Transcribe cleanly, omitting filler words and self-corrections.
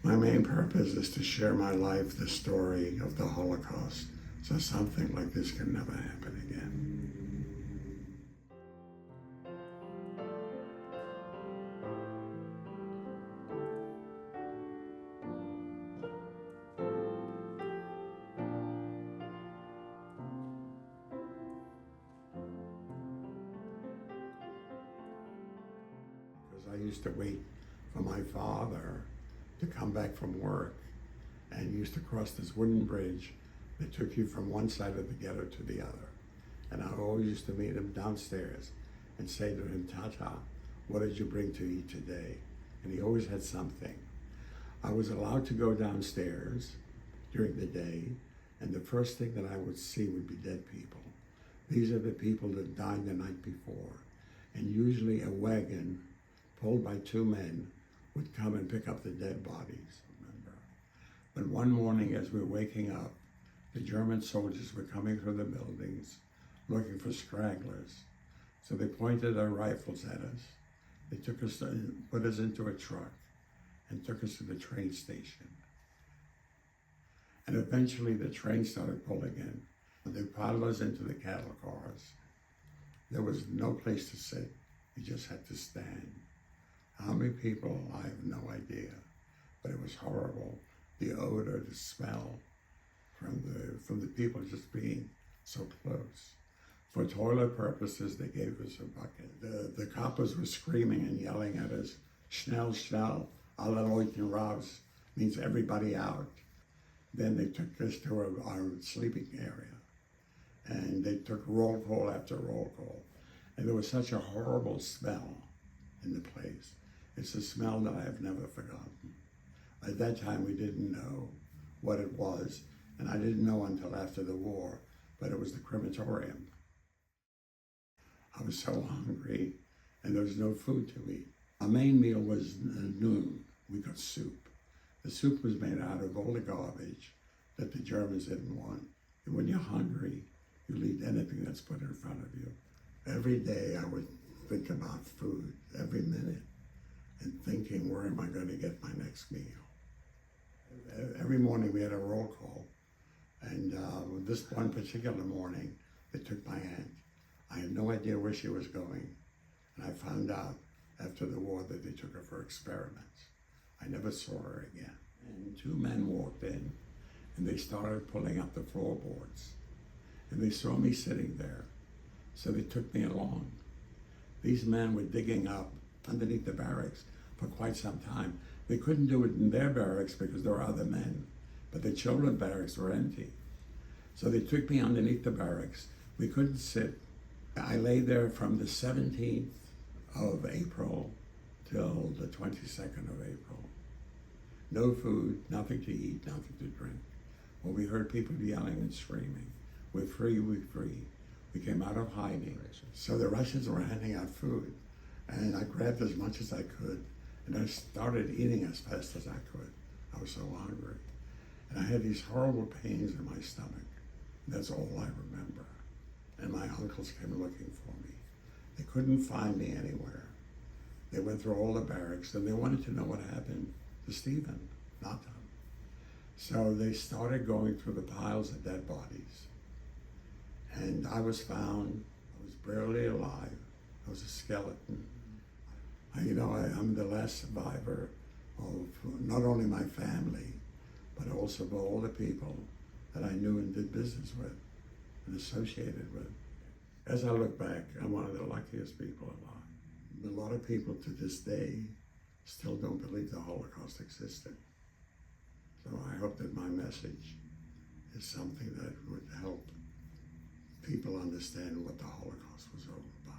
My main purpose is to share my life, the story of the Holocaust, so something like this can never happen again. Because I used to wait for my father to come back from work, and used to cross this wooden bridge that took you from one side of the ghetto to the other. And I always used to meet him downstairs and say to him, Tata, what did you bring to eat today? And he always had something. I was allowed to go downstairs during the day, and the first thing that I would see would be dead people. These are the people that died the night before. And usually a wagon pulled by two men would come and pick up the dead bodies, remember. But one morning as we were waking up, the German soldiers were coming through the buildings looking for stragglers. So they pointed their rifles at us. They took us, put us into a truck and took us to the train station. And eventually the train started pulling in. They piled us into the cattle cars. There was no place to sit. You just had to stand. How many people, I have no idea, but it was horrible. The odor, the smell from the people just being so close. For toilet purposes, they gave us a bucket. The coppers were screaming and yelling at us, Schnell, schnell, alle Leute raus, means everybody out. Then they took us to our sleeping area, and they took roll call after roll call. And there was such a horrible smell in the place. It's a smell that I have never forgotten. At that time, we didn't know what it was, and I didn't know until after the war, but it was the crematorium. I was so hungry, and there was no food to eat. Our main meal was noon. We got soup. The soup was made out of all the garbage that the Germans didn't want. And when you're hungry, you'll eat anything that's put in front of you. Every day I would think about food, every minute, and thinking, where am I going to get my next meal? Every morning we had a roll call, and this one particular morning, they took my aunt. I had no idea where she was going, and I found out after the war that they took her for experiments. I never saw her again. And two men walked in, and they started pulling up the floorboards, and they saw me sitting there, so they took me along. These men were digging up underneath the barracks for quite some time. They couldn't do it in their barracks because there were other men, but the children's barracks were empty. So they took me underneath the barracks. We couldn't sit. I lay there from the 17th of April till the 22nd of April. No food, nothing to eat, nothing to drink. Well, we heard people yelling and screaming, we're free, we're free. We came out of hiding. So the Russians were handing out food, and I grabbed as much as I could, and I started eating as fast as I could. I was so hungry. And I had these horrible pains in my stomach. That's all I remember. And my uncles came looking for me. They couldn't find me anywhere. They went through all the barracks, and they wanted to know what happened to Stephen, not them. So they started going through the piles of dead bodies. And I was found. I was barely alive. I was a skeleton. I'm the last survivor of not only my family, but also of all the people that I knew and did business with and associated with. As I look back, I'm one of the luckiest people alive. A lot of people to this day still don't believe the Holocaust existed. So I hope that my message is something that would help people understand what the Holocaust was all about.